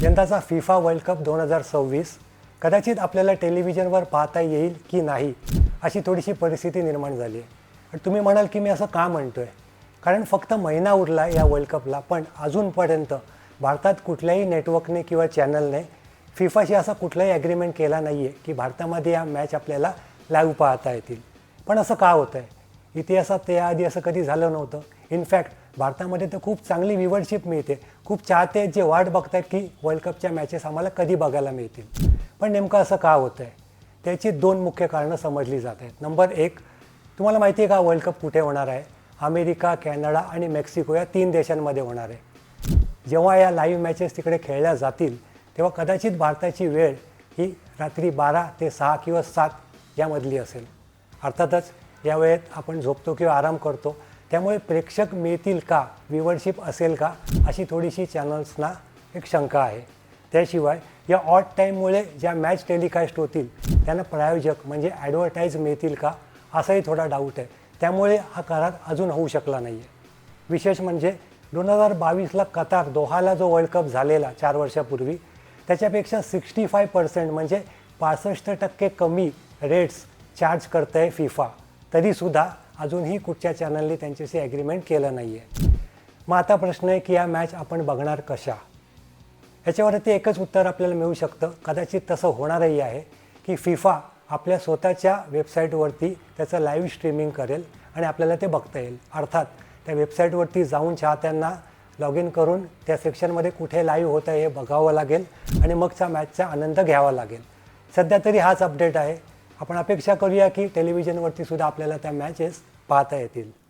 यंदाचा FIFA world cup 2026 कदाचित आपल्याला टेलिव्हिजनवर पाहता येईल की नाही अशी थोडीशी परिस्थिती निर्माण झाली आहे. आणि तुम्ही म्हणाल की मी असं का म्हणतोय, कारण फक्त महिना उरला या वर्ल्ड कपला, पण अजूनपर्यंत भारतात कुठल्याही नेटवर्कने किंवा चॅनलने फिफाशी असा कुठलाही ॲग्रीमेंट केला नाही आहे की भारतामध्ये या मॅच आपल्याला लाईव्ह पाहता येतील. पण असं का होतं आहे? इतिहासात त्याआधी असं कधी झालं नव्हतं. इनफॅक्ट भारतामध्ये तर खूप चांगली व्ह्यूवरशिप मिळते, खूप चाहते जे वाट बघतात की वर्ल्ड कपच्या मॅचेस आम्हाला कधी बघायला मिळतील. पण नेमकं असं का होतं आहे? त्याची दोन मुख्य कारणं समजली जात आहेत. नंबर एक, तुम्हाला माहिती आहे का वर्ल्ड कप कुठे होणार आहे? अमेरिका, कॅनडा आणि मेक्सिको या 3 देशांमध्ये होणार आहे. जेव्हा या लाईव्ह मॅचेस तिकडे खेळल्या जातील तेव्हा कदाचित भारताची वेळ ही रात्री 12 ते 6 किंवा 7 यामधली असेल. अर्थातच या वेळेत आपण झोपतो किंवा आराम करतो, त्यामुळे प्रेक्षक मिळतील का, व्ह्यूवरशिप असेल का, अशी थोडीशी चॅनल्सना एक शंका आहे. त्याशिवाय या ऑड टाईममुळे ज्या मॅच टेलिकास्ट होतील त्यांना प्रायोजक म्हणजे ॲडव्हर्टाईज मिळतील का, असाही थोडा डाऊट आहे. त्यामुळे हा करार अजून होऊ शकला नाही आहे. विशेष म्हणजे 2022ला कतार दोहाला जो वर्ल्ड कप झालेला 4 वर्षापूर्वी, त्याच्यापेक्षा 65% म्हणजे 65% कमी रेट्स चार्ज करत आहे फिफा. तरीसुद्धा अजूनही कुठच्या चॅनलने त्यांच्याशी ॲग्रीमेंट केलं नाही आहे. मग आता प्रश्न आहे की या मॅच आपण बघणार कशा? याच्यावरती एकच उत्तर आपल्याला मिळू शकतं. कदाचित तसं होणारही आहे की फिफा आपल्या स्वतःच्या वेबसाईटवरती त्याचं लाईव्ह स्ट्रीमिंग करेल आणि आपल्याला ते बघता येईल. अर्थात त्या वेबसाईटवरती जाऊन चाहत्यांना लॉग इन करून त्या सेक्शनमध्ये कुठे लाईव्ह होतं हे बघावं लागेल आणि मगचा मॅचचा आनंद घ्यावा लागेल. सध्या तरी हाच अपडेट आहे. आपण अपेक्षा करूया की टेलिव्हिजनवरती सुद्धा आपल्याला त्या मॅचेस पाहता येतील.